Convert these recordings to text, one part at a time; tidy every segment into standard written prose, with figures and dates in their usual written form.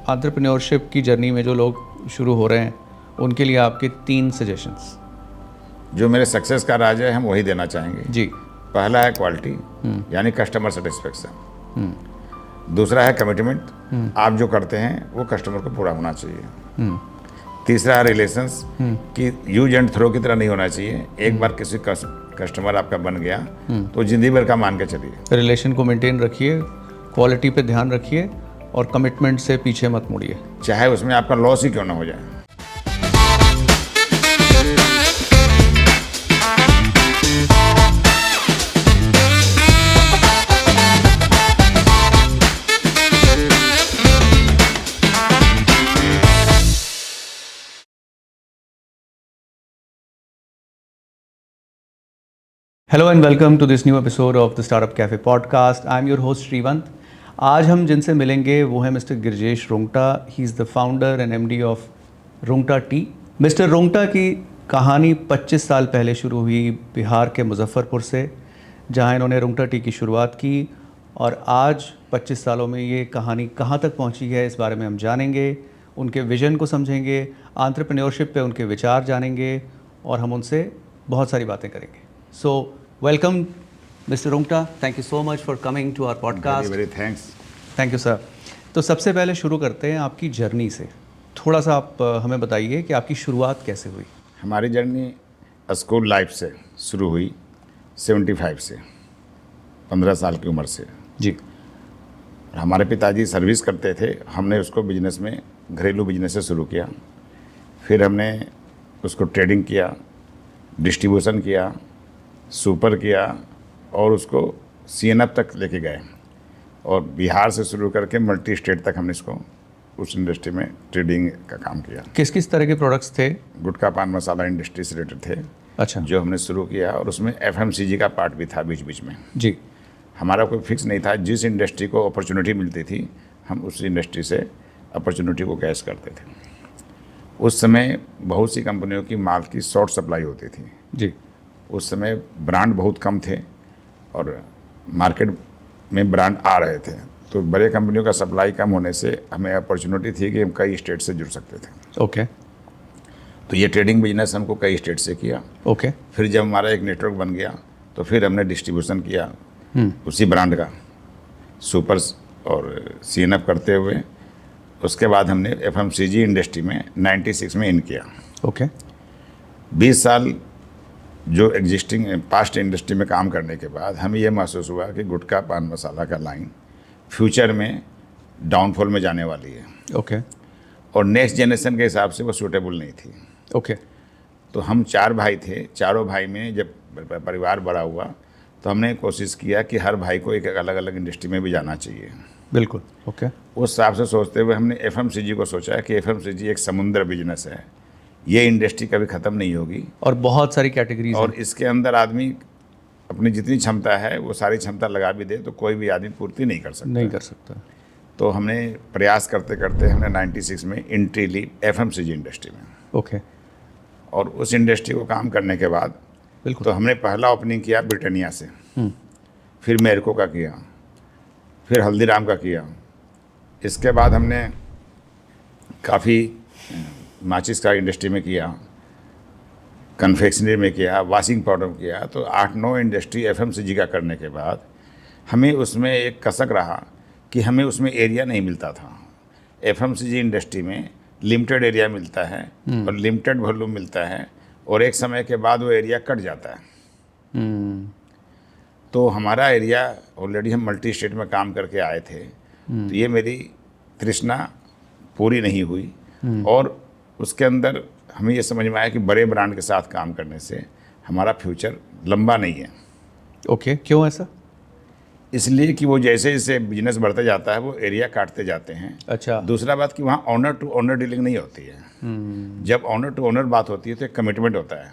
Entrepreneurship की journey में जो लोग शुरू हो रहे हैं उनके लिए आपके 3 सजेशंस। जो मेरे सक्सेस का राज है हम वही देना चाहेंगे। जी। पहला है क्वालिटी, यानी कस्टमर सेटिस्फेक्शन। दूसरा है कमिटमेंट, आप जो करते हैं वो कस्टमर को पूरा होना चाहिए। तीसरा है रिलेशंस, कि यूज एंड थ्रो की तरह नहीं होना चाहिए। एक बार किसी कस्टमर आपका बन गया तो जिंदगी भर का मान के चलिए। रिलेशन को मेंटेन रखिए, क्वालिटी पे ध्यान रखिए और कमिटमेंट से पीछे मत मुड़िए, चाहे उसमें आपका लॉस ही क्यों ना हो जाए। Hello and welcome to this new episode of the startup cafe podcast. I am your host Shrivant. आज हम जिनसे मिलेंगे वो है mister Girijesh Rongta. He is the founder and MD of Rongta tea. Mister Rongta की कहानी 25 साल पहले शुरू हुई बिहार के मुजफ्फरपुर से, जहां इन्होंने रोंगटा टी की शुरुआत की। और आज 25 सालों में ये कहानी कहां तक पहुंची है, इस बारे में हम जानेंगे। उनके विजन को समझेंगे, एंटरप्रेन्योरशिप पे उनके विचार जानेंगे और हम उनसे बहुत सारी बातें करेंगे। So, welcome, Mr. Roongta. Thank you so much for coming to our podcast. Very thanks. Thank you, sir. तो सबसे पहले शुरू करते हैं आपकी जर्नी से। थोड़ा सा आप हमें बताइए कि आपकी शुरुआत कैसे हुई। हमारी जर्नी स्कूल लाइफ से शुरू हुई, 75 से, 15 साल की उम्र से। जी। हमारे पिताजी सर्विस करते थे, हमने उसको बिजनेस में, घरेलू बिजनेस से शुरू किया। फिर हमने उसको ट्रेडिंग किया, डिस्ट्रीब्यूशन किया, सुपर किया और उसको CNF तक लेके गए। और बिहार से शुरू करके मल्टी स्टेट तक हमने इसको उस इंडस्ट्री में ट्रेडिंग का काम किया। किस किस तरह के प्रोडक्ट्स थे? गुटखा पान मसाला इंडस्ट्री से रिलेटेड थे। अच्छा। जो हमने शुरू किया, और उसमें FMCG का पार्ट भी था बीच बीच में। जी। हमारा कोई फिक्स नहीं था, जिस इंडस्ट्री को अपॉर्चुनिटी मिलती थी हम उस इंडस्ट्री से अपॉर्चुनिटी को कैच करते थे। उस समय बहुत सी कंपनियों की माल की शॉर्ट सप्लाई होती थी। जी। उस समय ब्रांड बहुत कम थे और मार्केट में ब्रांड आ रहे थे, तो बड़े कंपनियों का सप्लाई कम होने से हमें अपॉर्चुनिटी थी कि हम कई स्टेट से जुड़ सकते थे। ओके। तो ये ट्रेडिंग बिजनेस हमको कई स्टेट से किया। ओके। फिर जब हमारा एक नेटवर्क बन गया तो फिर हमने डिस्ट्रीब्यूशन किया उसी ब्रांड का, सुपर और CNF करते हुए। उसके बाद हमने FMCG इंडस्ट्री में 96 में इन किया। ओके। 20 साल जो एग्जिस्टिंग पास्ट इंडस्ट्री में काम करने के बाद हमें यह महसूस हुआ कि गुटखा पान मसाला का लाइन फ्यूचर में डाउनफॉल में जाने वाली है। ओके। और नेक्स्ट जनरेशन के हिसाब से वो सूटेबल नहीं थी। ओके। तो हम 4 भाई थे, चारों भाई में जब परिवार बड़ा हुआ तो हमने कोशिश किया कि हर भाई को एक अलग अलग इंडस्ट्री में भी जाना चाहिए। बिल्कुल। ओके। उस हिसाब से सोचते हुए हमने FMCG को सोचा कि FMCG एक समुद्र बिजनेस है, ये इंडस्ट्री कभी ख़त्म नहीं होगी और बहुत सारी कैटेगरीज और इसके अंदर आदमी अपनी जितनी क्षमता है वो सारी क्षमता लगा भी दे तो कोई भी आदमी पूर्ति नहीं कर सकता। तो हमने प्रयास करते करते हमने 96 में एंट्री ली FMCG इंडस्ट्री में। ओके। और उस इंडस्ट्री को काम करने के बाद बिल्कुल। तो हमने पहला ओपनिंग किया ब्रिटानिया से, फिर मेरको का किया, फिर हल्दीराम का किया। इसके बाद हमने काफ़ी माचिस का इंडस्ट्री में किया, कन्फेक्शनरी में किया, वॉशिंग पाउडर में किया। तो 8-9 इंडस्ट्री FMCG का करने के बाद हमें उसमें एक कसक रहा कि हमें उसमें एरिया नहीं मिलता था। FMCG इंडस्ट्री में लिमिटेड एरिया मिलता है और लिमिटेड वॉल्यूम मिलता है और एक समय के बाद वो एरिया कट जाता है। तो हमारा एरिया ऑलरेडी हम मल्टी स्टेट में काम करके आए थे, तो ये मेरी तृष्णा पूरी नहीं हुई। और उसके अंदर हमें ये समझ में आया कि बड़े ब्रांड के साथ काम करने से हमारा फ्यूचर लंबा नहीं है। ओके। क्यों ऐसा? इसलिए कि वो जैसे जैसे बिजनेस बढ़ते जाता है वो एरिया काटते जाते हैं। अच्छा। दूसरा बात कि वहाँ ऑनर टू ऑनर डीलिंग नहीं होती है। जब ऑनर टू ऑनर बात होती है तो एक कमिटमेंट होता है,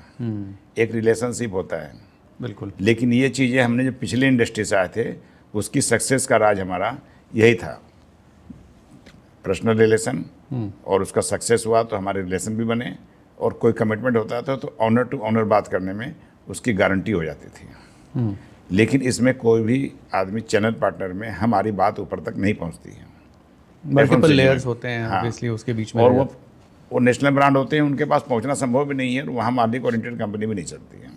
एक रिलेशनशिप होता है। बिल्कुल। लेकिन ये चीज़ें हमने जो पिछले इंडस्ट्री से आए थे उसकी सक्सेस का राज हमारा यही था, पर्सनल रिलेशन। और उसका सक्सेस हुआ तो हमारे रिलेशन भी बने और कोई कमिटमेंट होता था तो ऑनर टू ऑनर बात करने में उसकी गारंटी हो जाती थी। लेकिन इसमें कोई भी आदमी चैनल पार्टनर में हमारी बात ऊपर तक नहीं पहुंचती है। मल्टीपल FMCG लेयर्स में। होते हैं हाँ। ऑब्वियसली उसके बीच में और रह वो नेशनल ब्रांड होते हैं, उनके पास पहुंचना संभव भी नहीं है, और वहाँ मालिक ओरिएंटेड कंपनी भी नहीं चलती है।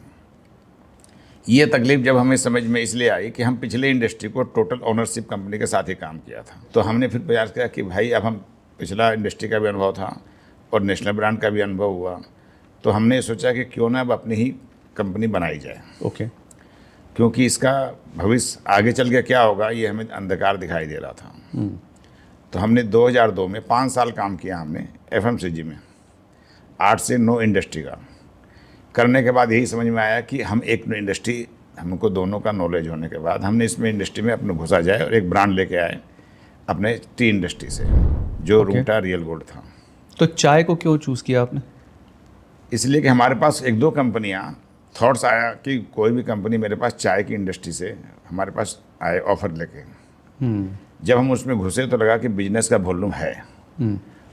ये तकलीफ जब हमें समझ में इसलिए आई कि हम पिछले इंडस्ट्री को टोटल ओनरशिप कंपनी के साथ ही काम किया था, तो हमने फिर प्रयास किया कि भाई अब हम, पिछला इंडस्ट्री का भी अनुभव था और नेशनल ब्रांड का भी अनुभव हुआ, तो हमने सोचा कि क्यों ना अब अपनी ही कंपनी बनाई जाए, ओके क्योंकि इसका भविष्य आगे चल के क्या होगा ये हमें अंधकार दिखाई दे रहा था। तो हमने 2002 में 5 साल काम किया हमने FMCG में, 8 से 9 इंडस्ट्री का करने के बाद यही समझ में आया कि हम एक इंडस्ट्री, हमको दोनों का नॉलेज होने के बाद हमने इसमें इंडस्ट्री में अपने घुसा जाए और एक ब्रांड लेके आए अपने टी इंडस्ट्री से, जो Okay. रूंगटा रियल गोल्ड था। तो चाय को क्यों चूज़ किया आपने? इसलिए कि हमारे पास एक दो कंपनियां, थॉट्स आया कि कोई भी कंपनी मेरे पास चाय की इंडस्ट्री से हमारे पास आए ऑफर लेके। जब हम उसमें घुसे तो लगा कि बिजनेस का वॉल्यूम है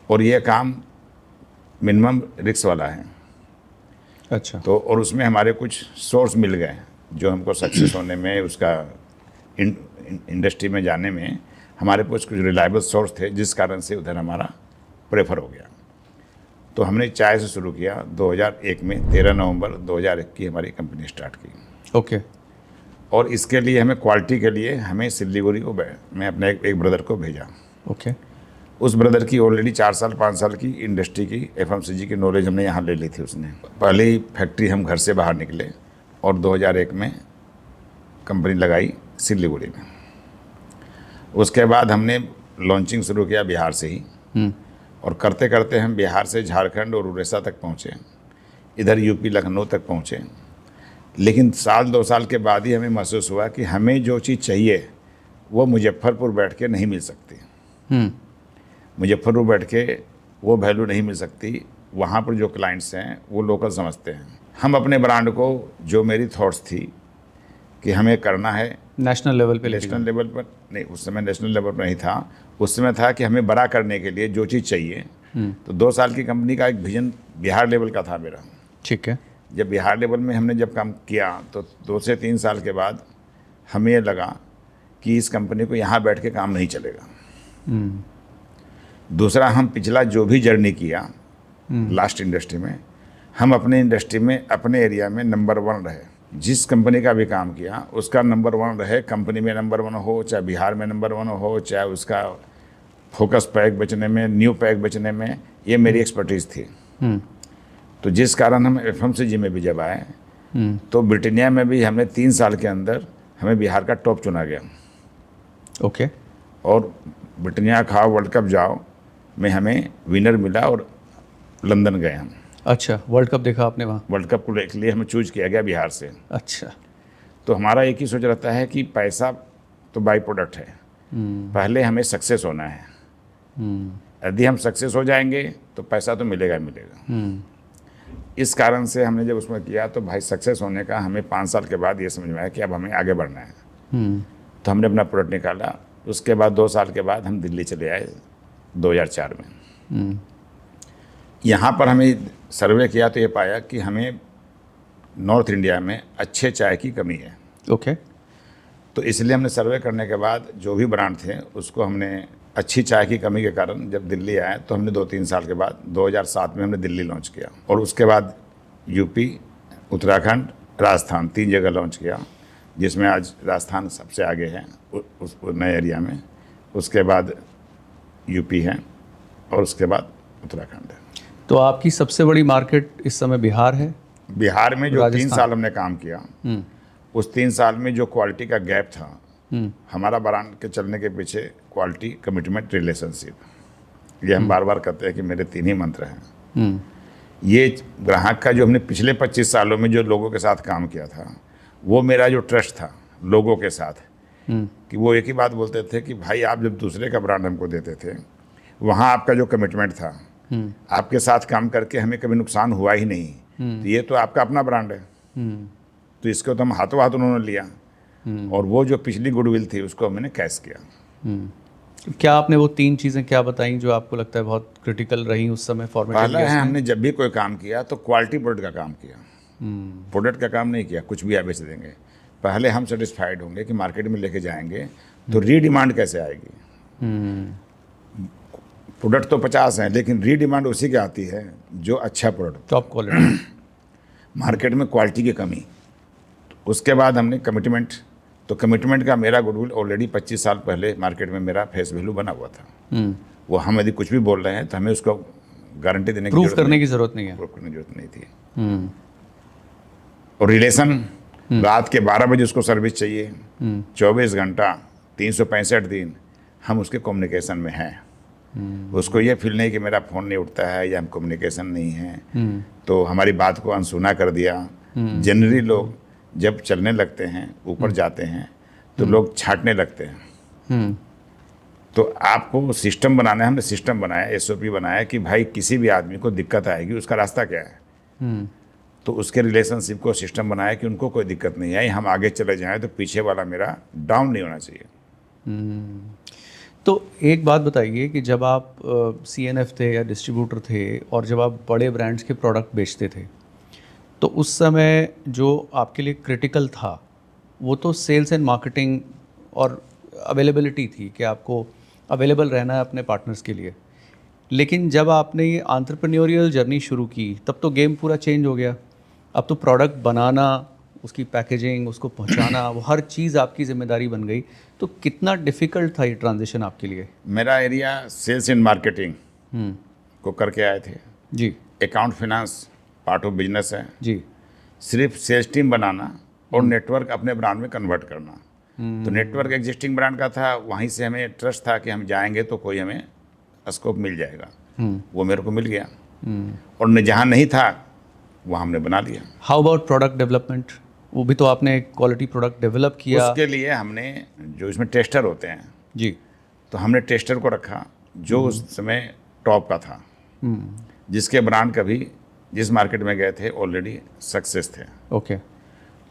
और ये काम मिनिमम रिस्क वाला है। अच्छा तो और उसमें हमारे कुछ सोर्स मिल गए जो हमको सक्सेस होने में, उसका इंडस्ट्री में जाने में हमारे पास कुछ रिलायबल सोर्स थे, जिस कारण से उधर हमारा प्रेफर हो गया। तो हमने चाय से शुरू किया 2001 में, 13 नवंबर 2001 की हमारी कंपनी स्टार्ट की। ओके और इसके लिए हमें क्वालिटी के लिए हमें सिलीगुड़ी को मैं अपने एक ब्रदर को भेजा। ओके उस ब्रदर की ऑलरेडी 4 साल 5 साल की इंडस्ट्री की FMCG की नॉलेज हमने यहाँ ले ली थी। उसने पहले ही फैक्ट्री हम घर से बाहर निकले और 2001 में कंपनी लगाई सिलीगुड़ी में। उसके बाद हमने लॉन्चिंग शुरू किया बिहार से ही, और करते करते हम बिहार से झारखंड और उड़ीसा तक पहुँचे, इधर यूपी लखनऊ तक पहुँचे। लेकिन साल 2 साल के बाद ही हमें महसूस हुआ कि हमें जो चीज़ चाहिए वो मुजफ्फरपुर बैठ के नहीं मिल सकती। मुजफ्फरपुर बैठ के वो वैल्यू नहीं मिल सकती। वहाँ पर जो क्लाइंट्स हैं वो लोकल समझते हैं। हम अपने ब्रांड को, जो मेरी थॉट्स थी कि हमें करना है नेशनल लेवल पे नेशनल लेवल पर, नहीं उस समय नेशनल लेवल पर नहीं था, उस समय था कि हमें बड़ा करने के लिए जो चीज़ चाहिए। तो 2 साल की कंपनी का एक विजन बिहार लेवल का था मेरा। ठीक है जब बिहार लेवल में हमने जब काम किया तो 2 से 3 साल के बाद हमें ये लगा कि इस कंपनी को यहाँ बैठ के काम नहीं चलेगा। दूसरा, हम पिछला जो भी जर्नी किया लास्ट इंडस्ट्री में, हम अपने इंडस्ट्री में अपने एरिया में नंबर 1 रहे। जिस कंपनी का भी काम किया उसका नंबर 1 रहे। कंपनी में नंबर 1 हो, चाहे बिहार में नंबर 1 हो, चाहे उसका फोकस पैक बेचने में, न्यू पैक बेचने में, ये मेरी एक्सपर्टीज़ थी। तो जिस कारण हम FMCG में भी जब आए तो ब्रिटानिया में भी हमने 3 साल के अंदर हमें बिहार का टॉप चुना गया। ओके और ब्रिटानिया खाओ वर्ल्ड कप जाओ में हमें विनर मिला और लंदन गए हम। अच्छा, वर्ल्ड कप देखा आपने वहाँ? वर्ल्ड कप को के लिए हमें चूज किया गया बिहार से। अच्छा तो हमारा एक ही सोच रहता है कि पैसा तो बाई प्रोडक्ट है, पहले हमें सक्सेस होना है। यदि हम सक्सेस हो जाएंगे तो पैसा तो मिलेगा ही मिलेगा। इस कारण से हमने जब उसमें किया तो भाई सक्सेस होने का हमें 5 साल के बाद ये समझ में आया कि अब हमें आगे बढ़ना है। तो हमने अपना प्रोडक्ट निकाला। उसके बाद 2 साल के बाद हम दिल्ली चले आए 2004 में। यहाँ पर हमें सर्वे किया तो ये पाया कि हमें नॉर्थ इंडिया में अच्छे चाय की कमी है। ओके तो इसलिए हमने सर्वे करने के बाद जो भी ब्रांड थे उसको हमने, अच्छी चाय की कमी के कारण जब दिल्ली आए तो हमने 2-3 साल के बाद 2007 में हमने दिल्ली लॉन्च किया, और उसके बाद यूपी, उत्तराखंड, राजस्थान 3 जगह लॉन्च किया, जिसमें आज राजस्थान सबसे आगे है उस नए एरिया में। उसके बाद यूपी है और उसके बाद उत्तराखंड है। तो आपकी सबसे बड़ी मार्केट इस समय बिहार है? बिहार में जो 3 राजस्थान। साल हमने काम किया, उस 3 साल में जो क्वालिटी का गैप था, हमारा ब्रांड के चलने के पीछे क्वालिटी, कमिटमेंट, रिलेशनशिप, ये हम बार बार कहते हैं कि मेरे 3 ही मंत्र हैं। ये ग्राहक का जो हमने पिछले 25 सालों में जो लोगों के साथ काम किया था, वो मेरा जो ट्रस्ट था लोगों के साथ, कि वो एक ही बात बोलते थे कि भाई आप जब दूसरे का ब्रांड हमको देते थे, वहाँ आपका जो कमिटमेंट था, आपके साथ काम करके हमें कभी नुकसान हुआ ही नहीं, तो ये तो आपका अपना ब्रांड है। तो इसको तो हम हाथों हाथ उन्होंने लिया, और वो जो पिछली गुडविल थी उसको हमने कैश किया। क्या आपने वो 3 चीज़ें क्या बताई जो आपको लगता है बहुत क्रिटिकल रही उस समय पहला फॉर्मेट? है, हमने जब भी कोई काम किया तो क्वालिटी प्रोडक्ट का काम किया, प्रोडक्ट का काम नहीं किया कुछ भी आप बेच देंगे। पहले हम सेटिस्फाइड होंगे कि मार्केट में लेके जाएंगे तो रीडिमांड कैसे आएगी। प्रोडक्ट तो 50 हैं, लेकिन रीडिमांड उसी की आती है जो अच्छा प्रोडक्ट, टॉप क्वालिटी। मार्केट में क्वालिटी की कमी। उसके बाद हमने कमिटमेंट, तो कमिटमेंट का मेरा गुडविल ऑलरेडी 25 साल पहले मार्केट में मेरा फेस वैल्यू बना हुआ था। वो हम यदि कुछ भी बोल रहे हैं तो हमें उसको गारंटी देने की प्रूफ करने की ज़रूरत नहीं है। प्रूफ करने की जरूरत नहीं थी। और रिलेशन, रात के 12 बजे उसको सर्विस चाहिए, 24 घंटा 365 दिन हम उसके कम्युनिकेशन में हैं। उसको ये फील नहीं कि मेरा फ़ोन नहीं उठता है या हम कम्युनिकेशन नहीं है, तो हमारी बात को अनसुना कर दिया। जनरली लोग जब चलने लगते हैं, ऊपर जाते हैं, तो लोग छांटने लगते हैं। तो आपको सिस्टम बनाना है, हमने सिस्टम बनाया, एसओपी बनाया कि भाई किसी भी आदमी को दिक्कत आएगी, उसका रास्ता क्या है। तो उसके रिलेशनशिप को सिस्टम बनाया कि उनको कोई दिक्कत नहीं आई, हम आगे चले जाएं तो पीछे वाला मेरा डाउन नहीं होना चाहिए। तो एक बात बताइए कि जब आप CNF थे या डिस्ट्रीब्यूटर थे और जब आप बड़े ब्रांड्स के प्रोडक्ट बेचते थे, तो उस समय जो आपके लिए क्रिटिकल था वो तो सेल्स एंड मार्केटिंग और अवेलेबिलिटी थी कि आपको अवेलेबल रहना है अपने पार्टनर्स के लिए। लेकिन जब आपने ये एंटरप्रेन्योरियल जर्नी शुरू की तब तो गेम पूरा चेंज हो गया। अब तो प्रोडक्ट बनाना, उसकी पैकेजिंग, उसको पहुंचाना, वो हर चीज़ आपकी जिम्मेदारी बन गई। तो कितना डिफ़िकल्ट था ये ट्रांजिशन आपके लिए? मेरा एरिया सेल्स एंड मार्केटिंग को करके आए थे जी account finance part of business है जी। सिर्फ सेल्स टीम बनाना और नेटवर्क अपने ब्रांड में कन्वर्ट करना। तो नेटवर्क एग्जिस्टिंग ब्रांड का था, वहीं से हमें ट्रस्ट था कि हम जाएंगे तो कोई हमें स्कोप मिल जाएगा। वो मेरे को मिल गया। और जहाँ नहीं था वहाँ हमने बना लिया। How about product development? वो भी तो आपने क्वालिटी प्रोडक्ट डेवलप किया। उसके लिए हमने जो इसमें टेस्टर होते हैं जी, तो हमने टेस्टर को रखा जो उस समय टॉप का था, जिसके ब्रांड कभी जिस मार्केट में गए थे ऑलरेडी सक्सेस थे। ओके।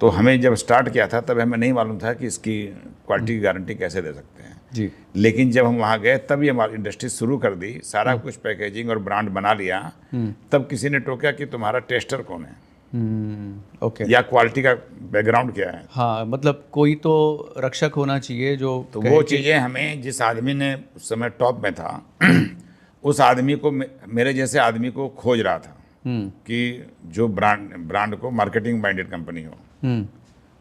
तो हमें जब स्टार्ट किया था तब हमें नहीं मालूम था कि इसकी क्वालिटी की गारंटी कैसे दे सकते हैं जी। लेकिन जब हम वहाँ गए तब ये हमारी इंडस्ट्री शुरू कर दी, सारा कुछ पैकेजिंग और ब्रांड बना लिया। तब किसी ने टोका कि तुम्हारा टेस्टर कौन है, ओके। या क्वालिटी का बैकग्राउंड क्या है। हाँ, मतलब कोई तो रक्षक होना चाहिए जो तो वो चीज़ें हमें, जिस आदमी ने उस समय टॉप में था उस आदमी को, मेरे जैसे आदमी को खोज रहा था कि जो ब्रांड को मार्केटिंग माइंडेड कंपनी हो।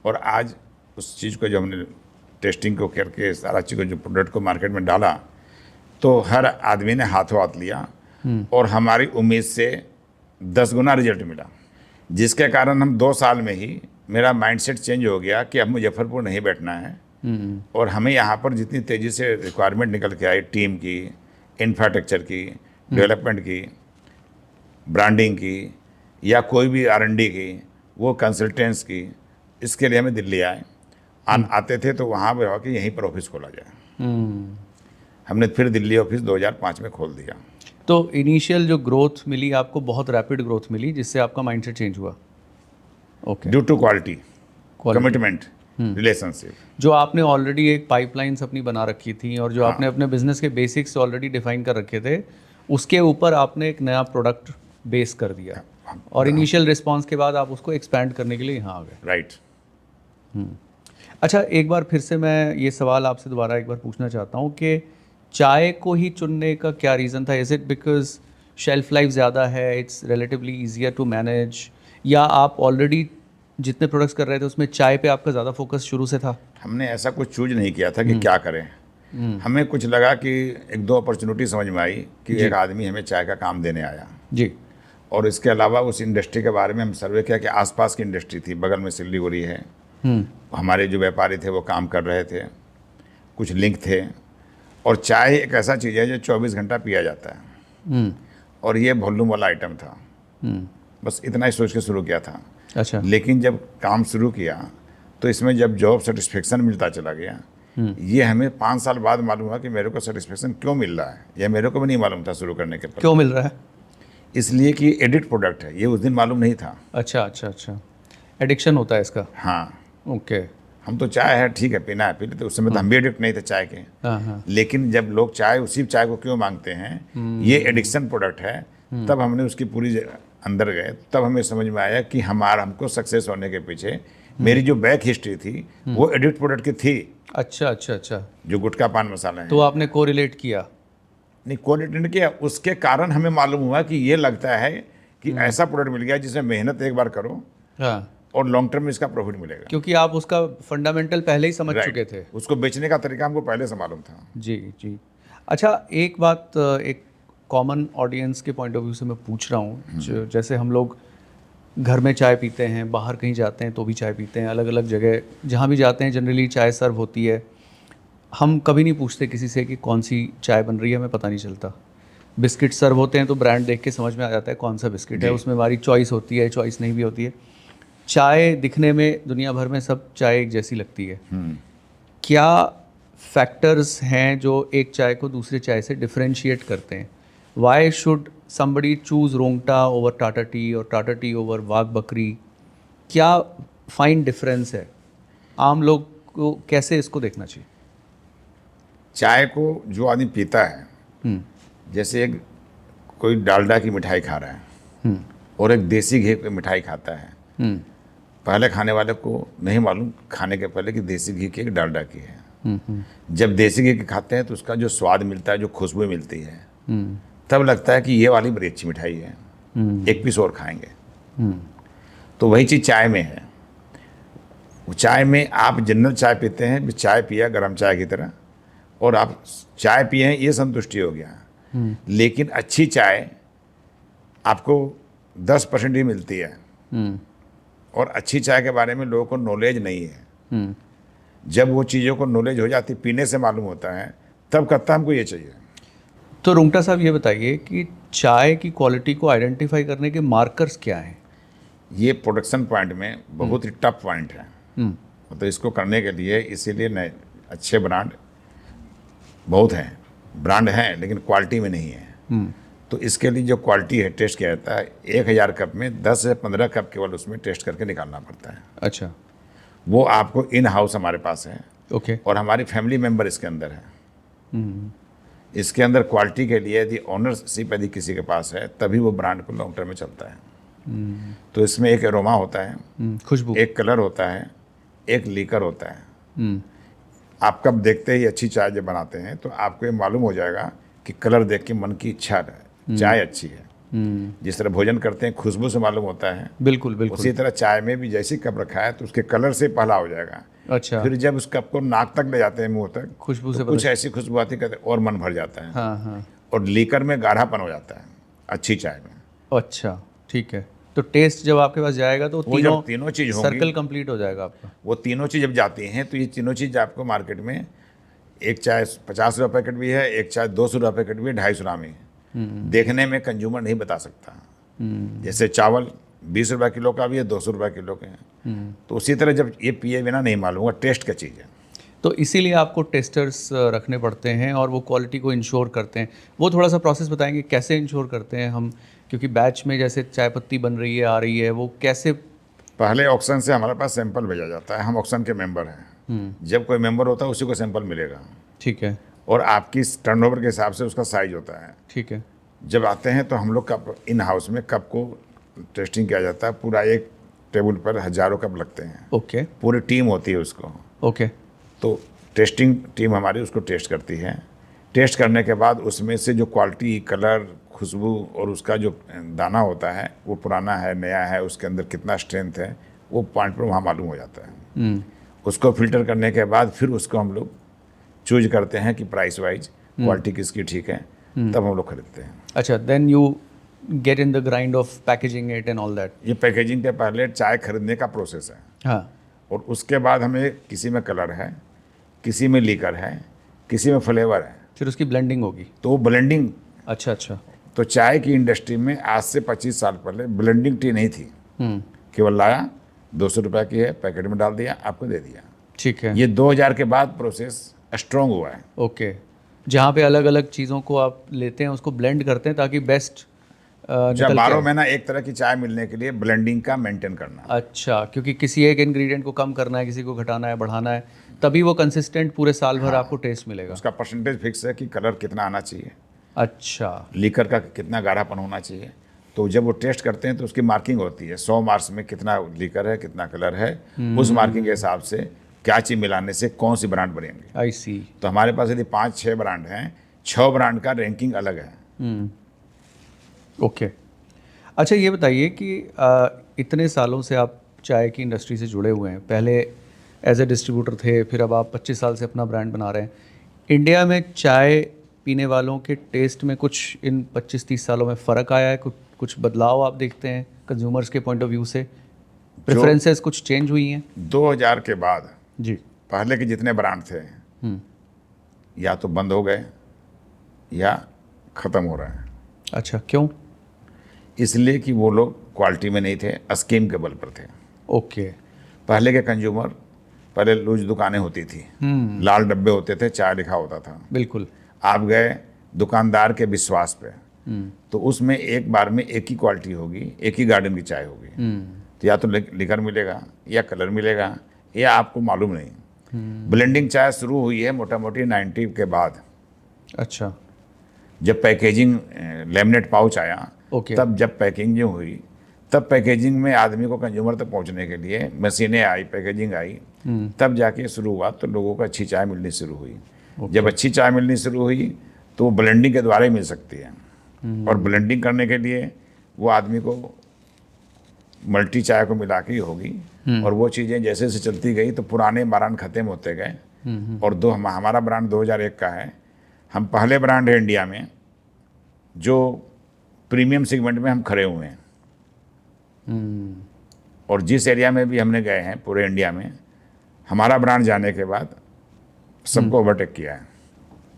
और आज उस चीज़ को जो हमने टेस्टिंग को करके सारा चीज़ को जो प्रोडक्ट को मार्केट में डाला तो हर आदमी ने हाथों हाथ लिया और हमारी उम्मीद से 10 गुना रिजल्ट मिला, जिसके कारण हम 2 साल में ही मेरा माइंडसेट चेंज हो गया कि अब मुजफ्फरपुर नहीं बैठना है। और हमें यहाँ पर जितनी तेज़ी से रिक्वायरमेंट निकल के आई, टीम की, इंफ्रास्ट्रक्चर की, डेवलपमेंट की, ब्रांडिंग की, या कोई भी R&D की, वो कंसल्टेंट्स की, इसके लिए हमें दिल्ली आते थे तो वहाँ पर कि यहीं पर ऑफिस खोला जाए। हमने फिर दिल्ली ऑफिस 2005 में खोल दिया। तो इनिशियल जो ग्रोथ मिली आपको, बहुत रैपिड ग्रोथ मिली जिससे आपका माइंडसेट चेंज हुआ। Okay. Due to quality, commitment, relationship. जो आपने ऑलरेडी एक पाइपलाइंस अपनी बना रखी थी और जो आपने अपने बिजनेस के बेसिक्स ऑलरेडी डिफाइन कर रखे थे, उसके ऊपर आपने एक नया प्रोडक्ट बेस कर दिया और इनिशियल रिस्पांस के बाद आप उसको एक्सपैंड करने के लिए यहाँ आ गए। राइट। अच्छा, एक बार फिर से मैं ये सवाल आपसे दोबारा एक बार पूछना चाहता हूँ कि चाय को ही चुनने का क्या रीज़न था? Is it because shelf life ज़्यादा है, it's relatively easier to manage, या आप ऑलरेडी जितने प्रोडक्ट्स कर रहे थे उसमें चाय पे आपका ज़्यादा फोकस शुरू से था? हमने ऐसा कुछ चूज नहीं किया था कि क्या करें। हमें कुछ लगा कि 1-2 अपॉर्चुनिटी समझ में आई कि एक आदमी हमें चाय का काम देने आया जी। और इसके अलावा उस इंडस्ट्री के बारे में हम सर्वे किया कि आसपास की इंडस्ट्री थी, बगल में सिल्लीगुड़ी है, हमारे जो व्यापारी थे वो काम कर रहे थे, कुछ लिंक थे। और चाय एक ऐसा चीज़ है जो 24 घंटा पिया जाता है और ये वॉल्यूम वाला आइटम था। बस इतना ही सोच के शुरू किया था। अच्छा। लेकिन जब काम शुरू किया तो इसमें जब जॉब सेटिस्फेक्शन मिलता चला गया, ये हमें 5 साल बाद मालूम हुआ कि मेरे को सेटिस्फेक्शन क्यों मिल रहा है। यह मेरे को भी नहीं मालूम था शुरू करने के पहले। क्यों मिल रहा है? इसलिए कि एडिट प्रोडक्ट है, ये उस दिन मालूम नहीं था। अच्छा अच्छा अच्छा, एडिक्शन होता है इसका। हाँ। ओके। हम तो चाय है ठीक है पीना है पी लेते, उस समय तो हम भी एडिक्ट नहीं थे चाय के। हाँ। लेकिन जब लोग चाय, उसी चाय को क्यों मांगते हैं, ये एडिक्शन प्रोडक्ट है, तब हमने उसकी पूरी अंदर गए, तब हमें समझ में आया कि हमको सक्सेस होने के पीछे मेरी जो बैक हिस्ट्री थी वो एडिक्ट प्रोडक्ट की थी। अच्छा अच्छा अच्छा। जो गुटखा पान मसाला है। तो आपने कोरिलेट किया? नहीं कोड अटेंड किया, उसके कारण हमें मालूम हुआ कि ये लगता है कि ऐसा प्रोडक्ट मिल गया जिसमें मेहनत एक बार करो हाँ, और लॉन्ग टर्म में इसका प्रॉफिट मिलेगा। क्योंकि आप उसका फंडामेंटल पहले ही समझ Right. चुके थे। उसको बेचने का तरीका हमको पहले से मालूम था। जी जी। अच्छा, एक बात एक कॉमन ऑडियंस के पॉइंट ऑफ व्यू से मैं पूछ रहा हूँ, जैसे हम लोग घर में चाय पीते हैं, बाहर कहीं जाते हैं तो भी चाय पीते हैं, अलग अलग जगह जहाँ भी जाते हैं जनरली चाय सर्व होती है। हम कभी नहीं पूछते किसी से कि कौन सी चाय बन रही है, हमें पता नहीं चलता। बिस्किट सर्व होते हैं तो ब्रांड देख के समझ में आ जाता है कौन सा बिस्किट है, जी। उसमें हमारी चॉइस होती है, चॉइस नहीं भी होती है। चाय दिखने में दुनिया भर में सब चाय एक जैसी लगती है। क्या फैक्टर्स हैं जो एक चाय को दूसरे चाय से डिफरेंशिएट करते हैं? Why should somebody choose Rungta over Tata T और टाटा टी ओवर वाघ बकरी? क्या फाइन डिफरेंस है? आम लोग को कैसे इसको देखना चाहिए? चाय को जो आदमी पीता है, जैसे एक कोई डालडा की मिठाई खा रहा है और एक देसी घी की मिठाई खाता है, पहले खाने वाले को नहीं मालूम खाने के पहले कि देसी घी की एक डालडा की है। जब देसी घी की खाते हैं तो उसका जो स्वाद मिलता है, जो खुशबू मिलती है, तब लगता है कि ये वाली बड़ी अच्छी मिठाई है, एक पीस और खाएंगे। तो वही चीज़ चाय में है। वो चाय में आप जनरल चाय पीते हैं, चाय पिया गरम चाय की तरह, और आप चाय पिए हैं, ये संतुष्टि हो गया। लेकिन अच्छी चाय आपको 10% ही मिलती है, और अच्छी चाय के बारे में लोगों को नॉलेज नहीं है। जब वो चीज़ों को नॉलेज हो जाती, पीने से मालूम होता है, तब कहता हमको ये चाहिए। तो रुंगटा साहब ये बताइए कि चाय की क्वालिटी को आइडेंटिफाई करने के मार्कर्स क्या हैं? ये प्रोडक्शन पॉइंट में बहुत ही टफ पॉइंट है। तो इसको करने के लिए इसीलिए नए अच्छे ब्रांड बहुत हैं, ब्रांड हैं लेकिन क्वालिटी में नहीं है। तो इसके लिए जो क्वालिटी है टेस्ट किया जाता है। 1000 कप में 10 से 15 कप केवल उसमें टेस्ट करके निकालना पड़ता है। अच्छा, वो आपको इन हाउस हमारे पास है, ओके। और हमारी फैमिली मेंबर इसके अंदर है। इसके अंदर क्वालिटी के लिए यदि ऑनरशिप यदि किसी के पास है, तभी वो ब्रांड को लॉन्ग टर्म में चलता है। तो इसमें एक एरोमा होता है, खुशबू, एक कलर होता है, एक लीकर होता है। आप कब देखते ही अच्छी चाय जब बनाते हैं तो आपको ये मालूम हो जाएगा कि कलर देख के मन की इच्छा है, चाय अच्छी है। जिस तरह भोजन करते हैं खुशबू से मालूम होता है, बिल्कुल बिल्कुल। उसी तरह चाय में भी जैसी कप रखा है तो उसके कलर से पहला हो जाएगा। अच्छा, फिर जब उस कप को नाक तक ले जाते हैं, मुंह तक, खुशबू तो से कुछ ऐसी खुशबू आती कहते और मन भर जाता है। हाँ हाँ। और लीकर में गाढ़ापन हो जाता है अच्छी चाय में। अच्छा, ठीक है। तो टेस्ट जब आपके पास जाएगा तो वो जब तीनों चीज़ होंगी, सर्कल कंप्लीट हो जाएगा आपका। वो तीनों चीज़ जब जाती हैं तो ये तीनों चीज़ आपको मार्केट में, एक चाय 50 रुपये पैकेट भी है, एक चाय 200 रुपये पैकेट भी है, 250 रुपये में। देखने में कंज्यूमर नहीं बता सकता। जैसे चावल 20 रुपये किलो का भी है, 200 रुपये किलो के हैं। तो उसी तरह जब ये पिए बिना नहीं मालूम होगा टेस्ट क्या चीज़ है। तो इसीलिए आपको टेस्टर्स रखने पड़ते हैं और वो क्वालिटी को इंश्योर करते हैं। वो थोड़ा सा प्रोसेस बताएंगे कैसे इंश्योर करते हैं हम, क्योंकि बैच में जैसे चाय पत्ती बन रही है, आ रही है, वो कैसे? पहले ऑक्शन से हमारे पास सैंपल भेजा जाता है, हम ऑक्शन के मेंबर हैं। जब कोई मेंबर होता है उसी को सैंपल मिलेगा, ठीक है, और आपकी टर्नओवर के हिसाब से उसका साइज होता है। ठीक है। जब आते हैं तो हम लोग कप इन हाउस में कप को टेस्टिंग किया जाता है। पूरा एक टेबल पर हजारों कप लगते हैं, ओके पूरी टीम होती है उसको। ओके। तो टेस्टिंग टीम हमारी उसको टेस्ट करती है। टेस्ट करने के बाद उसमें से जो क्वालिटी, कलर, खुशबू और उसका जो दाना होता है, वो पुराना है, नया है, उसके अंदर कितना स्ट्रेंथ है, वो पॉइंट पर वहाँ मालूम हो जाता है। उसको फिल्टर करने के बाद फिर उसको हम लोग चूज करते हैं कि प्राइस वाइज क्वालिटी किसकी ठीक है, तब हम लोग खरीदते हैं। अच्छा, then you get in the grind of packaging it and all that. ये पैकेजिंग के पहले चाय खरीदने का प्रोसेस है, हाँ, और उसके बाद हमें किसी में कलर है, किसी में लीकर है, किसी में फ्लेवर है, फिर उसकी ब्लेंडिंग होगी। तो वो ब्लेंडिंग। अच्छा अच्छा। तो चाय की इंडस्ट्री में आज से 25 साल पहले ब्लेंडिंग टी नहीं थी। केवल लाया, 200 रुपये की है, पैकेट में डाल दिया, आपको दे दिया। ठीक है। ये 2000 के बाद प्रोसेस स्ट्रॉन्ग हुआ है। ओके, जहाँ पे अलग अलग चीज़ों को आप लेते हैं, उसको ब्लेंड करते हैं ताकि बेस्ट जब 12 महीना एक तरह की चाय मिलने के लिए ब्लेंडिंग का मेंटेन करना। अच्छा, क्योंकि किसी एक इंग्रेडिएंट को कम करना है, किसी को घटाना है, बढ़ाना है, तभी वो कंसिस्टेंट पूरे साल भर आपको टेस्ट मिलेगा। उसका परसेंटेज फिक्स है कि कलर कितना आना चाहिए, अच्छा, लीकर का कितना गाढ़ापन होना चाहिए। तो जब वो टेस्ट करते हैं तो उसकी मार्किंग होती है, 100 मार्क्स में कितना लीकर है, कितना कलर है। उस मार्किंग के हिसाब से क्या चीज़ मिलाने से कौन सी ब्रांड बनेंगे। आई सी। तो हमारे पास यदि 5-6 ब्रांड हैं, 6 ब्रांड का रैंकिंग अलग है। ओके। अच्छा ये बताइए कि इतने सालों से आप चाय की इंडस्ट्री से जुड़े हुए हैं, पहले एज ए डिस्ट्रीब्यूटर थे, फिर अब आप 25 साल से अपना ब्रांड बना रहे हैं। इंडिया में चाय पीने वालों के टेस्ट में कुछ इन 25-30 सालों में फ़र्क आया है? कुछ बदलाव आप देखते हैं कंज्यूमर्स के पॉइंट ऑफ व्यू से? प्रेफरेंसेस कुछ चेंज हुई हैं? 2000 के बाद जी। पहले के जितने ब्रांड थे या तो बंद हो गए या ख़त्म हो रहे हैं। अच्छा, क्यों? इसलिए कि वो लोग क्वालिटी में नहीं थे, स्कीम के बल पर थे। ओके। पहले के कंज्यूमर, पहले लूज दुकानें होती थी, लाल डब्बे होते थे, चाय लिखा होता था। बिल्कुल। आप गए दुकानदार के विश्वास पे, तो उसमें एक बार में एक ही क्वालिटी होगी, एक ही गार्डन की चाय होगी। तो या तो लिकर मिलेगा या कलर मिलेगा या आपको मालूम नहीं। ब्लेंडिंग चाय शुरू हुई है मोटा मोटी 90 के बाद। अच्छा। जब पैकेजिंग लेमिनेट पाउच आया, ओके। तब जब पैकेजिंग हुई, तब पैकेजिंग में आदमी को कंज्यूमर तक पहुंचने के लिए मशीनें आई, पैकेजिंग आई, तब जाके शुरू हुआ, तो लोगों को अच्छी चाय मिलनी शुरू हुई। जब अच्छी चाय मिलनी शुरू हुई तो वो ब्लेंडिंग के द्वारा ही मिल सकती है। और ब्लेंडिंग करने के लिए वो आदमी को मल्टी चाय को मिला के ही होगी। और वो चीज़ें जैसे जैसे चलती गई तो पुराने ब्रांड खत्म होते गए। और हमारा ब्रांड 2001 का है। हम पहले ब्रांड है इंडिया में जो प्रीमियम सेगमेंट में हम खड़े हुए हैं। और जिस एरिया में भी हमने गए हैं पूरे इंडिया में, हमारा ब्रांड जाने के बाद सबको ओवरटेक किया है।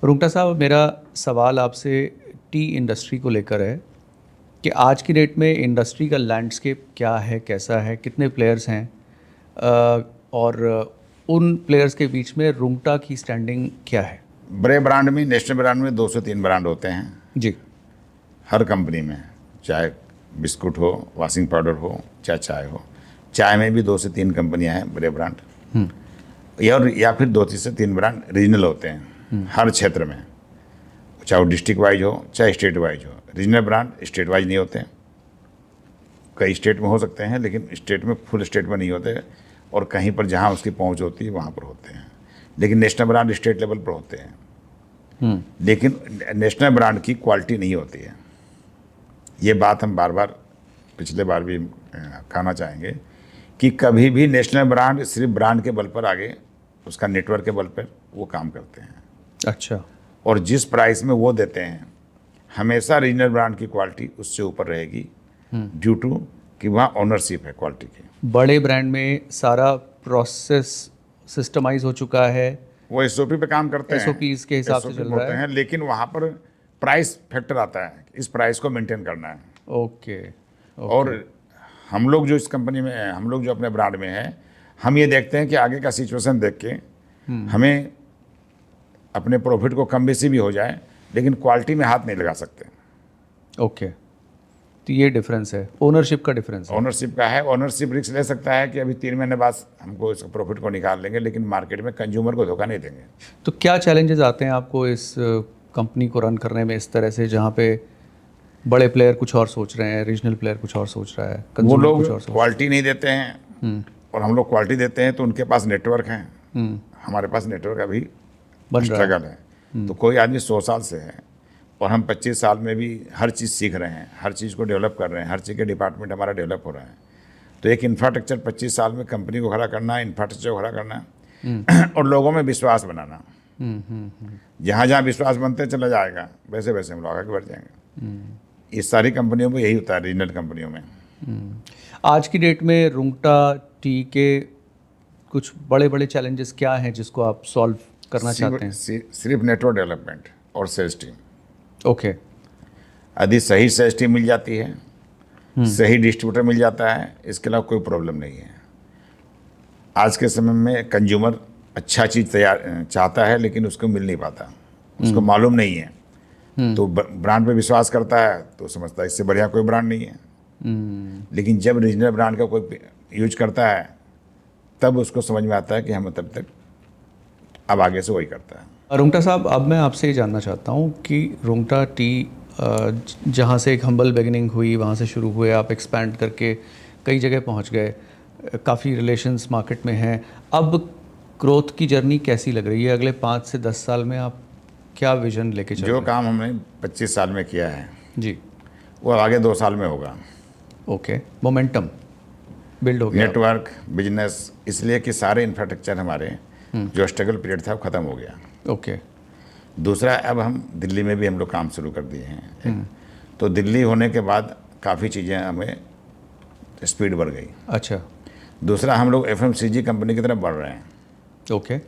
रुंगटा साहब, मेरा सवाल आपसे टी इंडस्ट्री को लेकर है कि आज की डेट में इंडस्ट्री का लैंडस्केप क्या है, कैसा है, कितने प्लेयर्स हैं, और उन प्लेयर्स के बीच में रुंगटा की स्टैंडिंग क्या है? बड़े ब्रांड में, नेशनल ब्रांड में 2 से 3 ब्रांड होते हैं जी। हर कंपनी में, चाहे बिस्कुट हो, वॉशिंग पाउडर हो, चाहे चाय हो। चाय में भी 2 से 3 कंपनियां हैं बड़े ब्रांड, या फिर 2 से 3 ब्रांड रीजनल होते हैं हर क्षेत्र में, चाहे वो डिस्ट्रिक्ट वाइज हो चाहे स्टेट वाइज हो। रीजनल ब्रांड स्टेट वाइज नहीं होते हैं, कई स्टेट में हो सकते हैं लेकिन स्टेट में, फुल स्टेट में नहीं होते, और कहीं पर जहाँ उसकी पहुँच होती है वहाँ पर होते हैं। लेकिन नेशनल ब्रांड स्टेट लेवल पर होते हैं। लेकिन नेशनल ब्रांड की क्वालिटी नहीं होती है। ये बात हम बार बार पिछले बार भी कहना चाहेंगे कि कभी भी नेशनल ब्रांड सिर्फ ब्रांड के बल पर आगे, उसका नेटवर्क के बल पर वो काम करते हैं। अच्छा। और जिस प्राइस में वो देते हैं, हमेशा रीजनल ब्रांड की क्वालिटी उससे ऊपर रहेगी, ड्यू टू कि वहाँ ओनरशिप है क्वालिटी की। बड़े ब्रांड में सारा प्रोसेस सिस्टमाइज हो चुका है, वो एसओपी पे काम करते हैं, एसओपीज के हिसाब से चल रहा है। लेकिन वहाँ पर प्राइस फैक्टर आता है, इस प्राइस को मेंटेन करना है। ओके। और हम लोग जो इस कंपनी में हैं, हम लोग जो अपने ब्रांड में हैं, हम ये देखते हैं कि आगे का सिचुएशन देख के हमें अपने प्रॉफिट को कम बेसी भी हो जाए, लेकिन क्वालिटी में हाथ नहीं लगा सकते। ओके। तो ये डिफरेंस है, ओनरशिप का डिफरेंस है। ओनरशिप का है। ओनरशिप रिस्क ले सकता है कि अभी 3 महीने बाद हमको इस प्रॉफिट को निकाल लेंगे, लेकिन मार्केट में कंज्यूमर को धोखा नहीं देंगे। तो क्या चैलेंजेस आते हैं आपको इस कंपनी को रन करने में इस तरह से, जहाँ पे बड़े प्लेयर कुछ और सोच रहे हैं, रीजनल प्लेयर कुछ और सोच रहा है, वो लोग क्वालिटी नहीं देते हैं और हम लोग क्वालिटी देते हैं, तो उनके पास नेटवर्क है, हमारे पास नेटवर्क अभी स्ट्रगल है। तो कोई आदमी 100 साल से है और हम 25 साल में भी हर चीज़ सीख रहे हैं, हर चीज़ को डेवलप कर रहे हैं, हर चीज़ के डिपार्टमेंट हमारा डेवलप हो रहा है। तो एक इंफ्रास्ट्रक्चर 25 साल में कंपनी को खड़ा करना, इंफ्रास्ट्रक्चर को खड़ा करना और लोगों में विश्वास बनाना। जहाँ जहाँ विश्वास बनते चला जाएगा, वैसे वैसे हम लोग आगे बढ़ जाएंगे। इस सारी कंपनियों में यही होता है, रीजनल कंपनियों में। आज की डेट में रुंगटा टी के कुछ बड़े बड़े चैलेंजेस क्या हैं जिसको आप सॉल्व करना चाहते हैं? सिर्फ नेटवर्क डेवलपमेंट और सेल्स टीम। ओके। यदि सही सेल्स टीम मिल जाती है, सही डिस्ट्रीब्यूटर मिल जाता है, इसके अलावा कोई प्रॉब्लम नहीं है। आज के समय में कंज्यूमर अच्छा चीज़ तैयार चाहता है, लेकिन उसको मिल नहीं पाता, उसको मालूम नहीं है। तो ब्रांड पे विश्वास करता है तो समझता है इससे बढ़िया कोई ब्रांड नहीं है। लेकिन जब रीजनल ब्रांड का कोई यूज करता है, तब उसको समझ में आता है कि हम तब तक अब आगे से वही करता है। रुंगटा साहब, अब मैं आपसे ये जानना चाहता हूँ कि रुंगटा टी जहाँ से एक हम्बल बिगिनिंग हुई, वहाँ से शुरू हुए, आप एक्सपैंड करके कई जगह पहुँच गए, काफ़ी रिलेशंस मार्केट में हैं। अब ग्रोथ की जर्नी कैसी लग रही है? अगले 5 से 10 साल में आप क्या विजन लेके चल जो रहे हैं? काम हमने 25 साल में किया है जी, वो आगे 2 साल में होगा। ओके, मोमेंटम बिल्ड हो गया। नेटवर्क, बिजनेस, इसलिए कि सारे इंफ्रास्ट्रक्चर हमारे जो स्ट्रगल पीरियड था वो ख़त्म हो गया। ओके, दूसरा, अब हम दिल्ली में भी हम लोग काम शुरू कर दिए हैं। तो दिल्ली होने के बाद काफ़ी चीज़ें हमें स्पीड बढ़ गई। अच्छा, दूसरा, हम लोग FMCG कंपनी की तरफ बढ़ रहे हैं। ओके।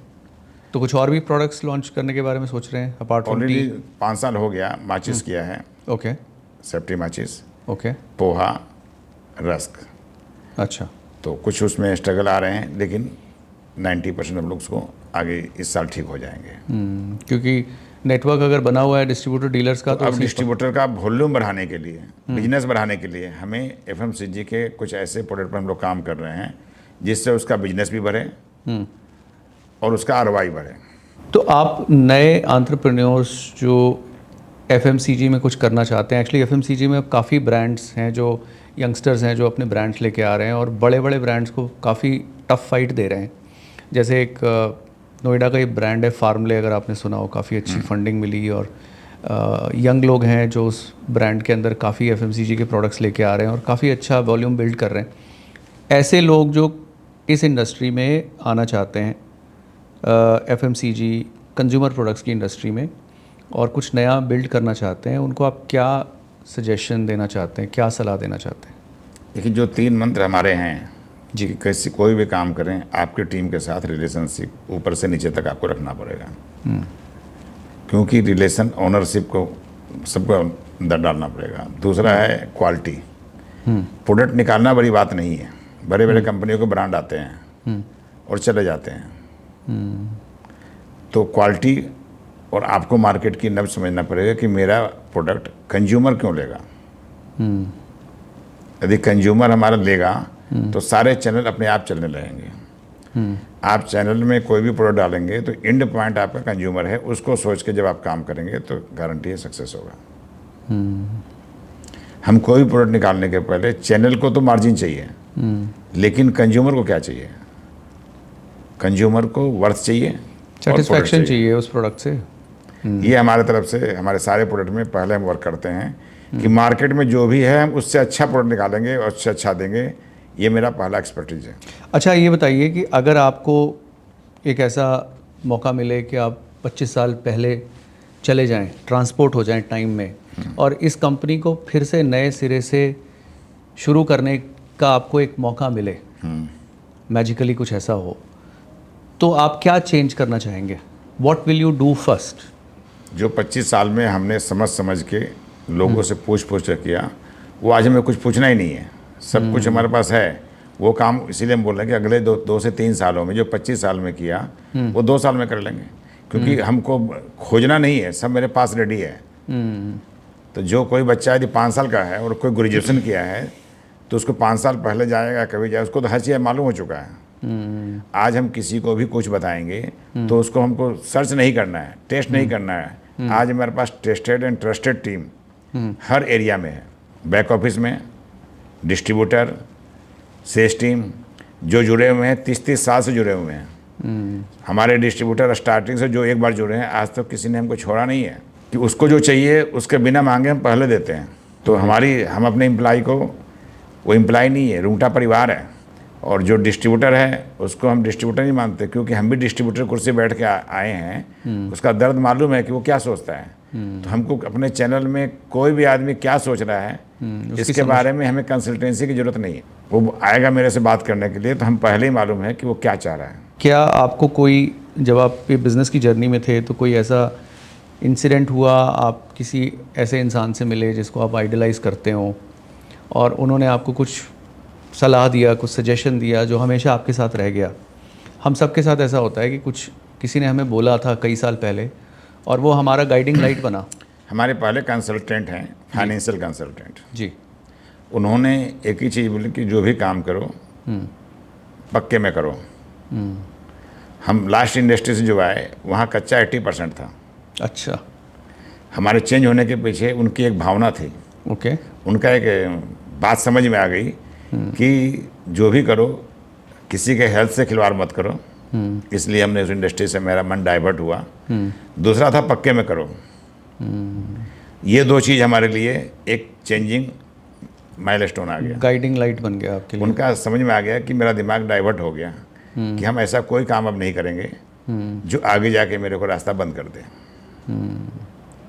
तो कुछ और भी प्रोडक्ट्स लॉन्च करने के बारे में सोच रहे हैं अपार्ट फ्रॉम ऑलरेडी टी? 5 साल हो गया माचिस किया है, ओके, सेफ्टी माचिस, ओके, पोहा, रस्क। अच्छा, तो कुछ उसमें स्ट्रगल आ रहे हैं, लेकिन 90% हम लोग उसको आगे इस साल ठीक हो जाएंगे। क्योंकि नेटवर्क अगर बना हुआ है डिस्ट्रीब्यूटर डीलर्स का, तो तो अब उसी डिस्ट्रीब्यूटर का वॉल्यूम बढ़ाने के लिए, बिजनेस बढ़ाने के लिए हमें FMCG के कुछ ऐसे प्रोडक्ट पर हम लोग काम कर रहे हैं जिससे उसका बिजनेस भी बढ़े और उसका ROI बढ़े। तो आप नए एंटरप्रेन्योर्स जो FMCG में कुछ करना चाहते हैं, एक्चुअली FMCG में काफ़ी ब्रांड्स हैं जो यंगस्टर्स हैं जो अपने ब्रांड्स लेके आ रहे हैं और बड़े बड़े ब्रांड्स को काफ़ी टफ फाइट दे रहे हैं। जैसे एक नोएडा का एक ब्रांड है फार्मले, अगर आपने सुना हो, काफ़ी अच्छी फंडिंग मिली और यंग लोग हैं जो उस ब्रांड के अंदर काफ़ी FMCG के प्रोडक्ट्स लेके आ रहे हैं और काफ़ी अच्छा वॉल्यूम बिल्ड कर रहे हैं। ऐसे लोग जो इस इंडस्ट्री में आना चाहते हैं, FMCG कंज्यूमर प्रोडक्ट्स की इंडस्ट्री में, और कुछ नया बिल्ड करना चाहते हैं, उनको आप क्या सजेशन देना चाहते हैं, क्या सलाह देना चाहते हैं? देखिए, जो 3 मंत्र हमारे हैं जी, कि कैसे कोई भी काम करें, आपकी टीम के साथ रिलेशनशिप ऊपर से नीचे तक आपको रखना पड़ेगा। क्योंकि रिलेशन, ओनरशिप को सबको अंदर डालना पड़ेगा। दूसरा है क्वालिटी। प्रोडक्ट निकालना बड़ी बात नहीं है। बड़े बड़े कंपनियों के ब्रांड आते हैं और चले जाते हैं। तो क्वालिटी और आपको मार्केट की नब्ज समझना पड़ेगा कि मेरा प्रोडक्ट कंज्यूमर क्यों लेगा। यदि कंज्यूमर हमारा लेगा तो सारे चैनल अपने आप चलने लगेंगे। आप चैनल में कोई भी प्रोडक्ट डालेंगे तो एंड पॉइंट आपका कंज्यूमर है, उसको सोच के जब आप काम करेंगे तो गारंटी है सक्सेस होगा। हम कोई भी प्रोडक्ट निकालने के पहले चैनल को तो मार्जिन चाहिए, लेकिन कंज्यूमर को क्या चाहिए? कंज्यूमर को वर्थ चाहिए, सेटिस्फैक्शन चाहिए उस प्रोडक्ट से। ये हमारे तरफ से हमारे सारे प्रोडक्ट में पहले हम वर्क करते हैं कि मार्केट में जो भी है हम उससे अच्छा प्रोडक्ट निकालेंगे और उससे अच्छा देंगे। ये मेरा पहला एक्सपर्टीज है। अच्छा, ये बताइए कि अगर आपको एक ऐसा मौका मिले कि आप 25 साल पहले चले जाएं, ट्रांसपोर्ट हो जाएं टाइम में, और इस कंपनी को फिर से नए सिरे से शुरू करने का आपको एक मौका मिले, मैजिकली कुछ ऐसा हो, तो आप क्या चेंज करना चाहेंगे? What will you do first? जो 25 साल में हमने समझ समझ के लोगों से पूछ के किया, वो आज हमें कुछ पूछना ही नहीं है। सब कुछ हमारे पास है। वो काम इसीलिए हम बोल रहे हैं कि अगले 2 से 3 सालों में जो 25 साल में किया वो 2 साल में कर लेंगे। क्योंकि हमको खोजना नहीं है, सब मेरे पास रेडी है। तो जो कोई बच्चा यदि 5 साल का है और कोई ग्रेजुएशन किया है तो उसको 5 साल पहले जाएगा कभी जाए, उसको तो हर चीज़ मालूम हो चुका है। आज हम किसी को भी कुछ बताएंगे तो उसको हमको सर्च नहीं करना है, टेस्ट नहीं करना है। आज हमारे पास टेस्टेड एंड ट्रस्टेड टीम हर एरिया में है। बैक ऑफिस में डिस्ट्रीब्यूटर, सेल्स टीम जो जुड़े हुए हैं 30-30 साल से जुड़े हुए हैं। हमारे डिस्ट्रीब्यूटर स्टार्टिंग से जो एक बार जुड़े हैं, आज तक किसी ने हमको छोड़ा नहीं है कि उसको जो चाहिए उसके बिना मांगे हम पहले देते हैं। तो हम अपने एम्प्लॉय को, वो एम्प्लॉय नहीं है, रूंगटा परिवार है। और जो डिस्ट्रीब्यूटर है उसको हम डिस्ट्रीब्यूटर नहीं मानते, क्योंकि हम भी डिस्ट्रीब्यूटर कुर्सी बैठ के आए हैं। उसका दर्द मालूम है कि वो क्या सोचता है। तो हमको अपने चैनल में कोई भी आदमी क्या सोच रहा है इसके बारे में हमें कंसल्टेंसी की जरूरत नहीं है। वो आएगा मेरे से बात करने के लिए तो हम पहले ही मालूम है कि वो क्या चाह रहा है। क्या आपको कोई, जब आप ये बिज़नेस की जर्नी में थे, तो कोई ऐसा इंसिडेंट हुआ, आप किसी ऐसे इंसान से मिले जिसको आप आइडलाइज़ करते हो और उन्होंने आपको कुछ सलाह दिया, कुछ सजेशन दिया जो हमेशा आपके साथ रह गया? हम सब के साथ ऐसा होता है कि कुछ किसी ने हमें बोला था कई साल पहले और वो हमारा गाइडिंग लाइट बना। हमारे पहले कंसल्टेंट हैं, फाइनेंशियल कंसल्टेंट जी। उन्होंने एक ही चीज़ बोली कि जो भी काम करो पक्के में करो। हम लास्ट इंडस्ट्री से जो आए वहाँ कच्चा 80% था। अच्छा। हमारे चेंज होने के पीछे उनकी एक भावना थी। ओके। उनका एक बात समझ में आ गई कि जो भी करो किसी के हेल्थ से खिलवाड़ मत करो, इसलिए हमने उस इंडस्ट्री से मेरा मन डाइवर्ट हुआ। दूसरा था पक्के में करो। ये दो चीज़ हमारे लिए एक चेंजिंग माइलस्टोन आ गया, गाइडिंग लाइट बन गया आपके लिए। उनका समझ में आ गया कि मेरा दिमाग डाइवर्ट हो गया कि हम ऐसा कोई काम अब नहीं करेंगे जो आगे जाके मेरे को रास्ता बंद कर दे।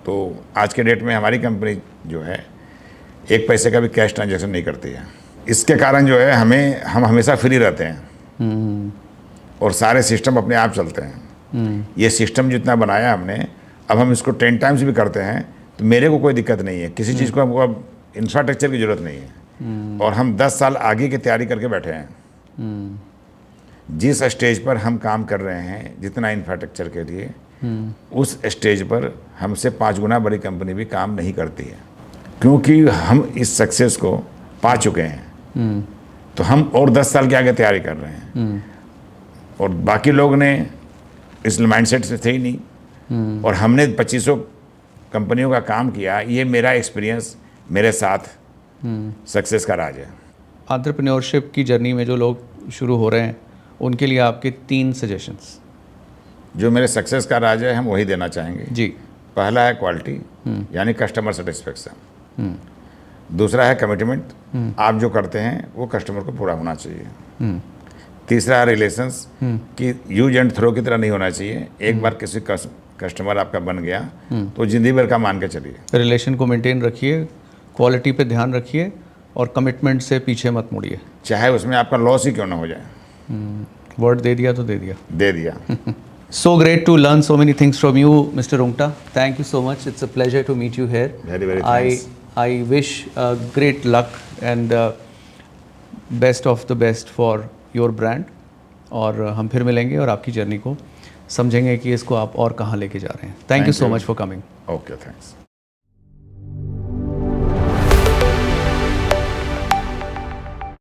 तो आज के डेट में हमारी कंपनी जो है एक पैसे का भी कैश ट्रांजैक्शन नहीं करती है। इसके कारण जो है हम हमेशा फ्री रहते हैं और सारे सिस्टम अपने आप चलते हैं। ये सिस्टम जितना बनाया हमने, अब हम इसको 10 टाइम्स भी करते हैं तो मेरे को कोई दिक्कत नहीं है। किसी चीज़ को हमको अब इंफ्रास्ट्रक्चर की ज़रूरत नहीं है और हम 10 साल आगे की तैयारी करके बैठे हैं। जिस स्टेज पर हम काम कर रहे हैं जितना इंफ्रास्ट्रक्चर के लिए, उस स्टेज पर हमसे 5 गुना बड़ी कंपनी भी काम नहीं करती है, क्योंकि हम इस सक्सेस को पा चुके हैं। तो हम और 10 साल के आगे तैयारी कर रहे हैं और बाकी लोग ने इस माइंडसेट से थे ही नहीं और हमने 2500 कंपनियों का काम किया। ये मेरा एक्सपीरियंस मेरे साथ सक्सेस का राज है। एंटरप्रेन्योरशिप की जर्नी में जो लोग शुरू हो रहे हैं उनके लिए आपके 3 सजेशंस। जो मेरे सक्सेस का राज है हम वही देना चाहेंगे जी। पहला है क्वालिटी, यानी कस्टमर सेटिस्फेक्शन। दूसरा है कमिटमेंट, आप जो करते हैं वो कस्टमर को पूरा होना चाहिए। तीसरा है रिलेशंस, कि यूज एंड थ्रो की तरह नहीं होना चाहिए। एक बार किसी कस्टमर आपका बन गया तो जिंदगी भर का मान के चलिए। रिलेशन को मेंटेन रखिए, क्वालिटी पे ध्यान रखिए और कमिटमेंट से पीछे मत मुड़िए, चाहे उसमें आपका लॉस ही क्यों ना हो जाए। वर्ड दे दिया तो दे दिया। So great to learn so many things from you, Mr. Rungta. Thank you so much. It's a pleasure to meet you here. Very, very thanks. I wish great luck and best of the best for your brand. और हम फिर मिलेंगे और आपकी journey को समझेंगे कि इसको आप और कहाँ लेके जा रहे हैं। Thank you so much for coming. Okay, thanks.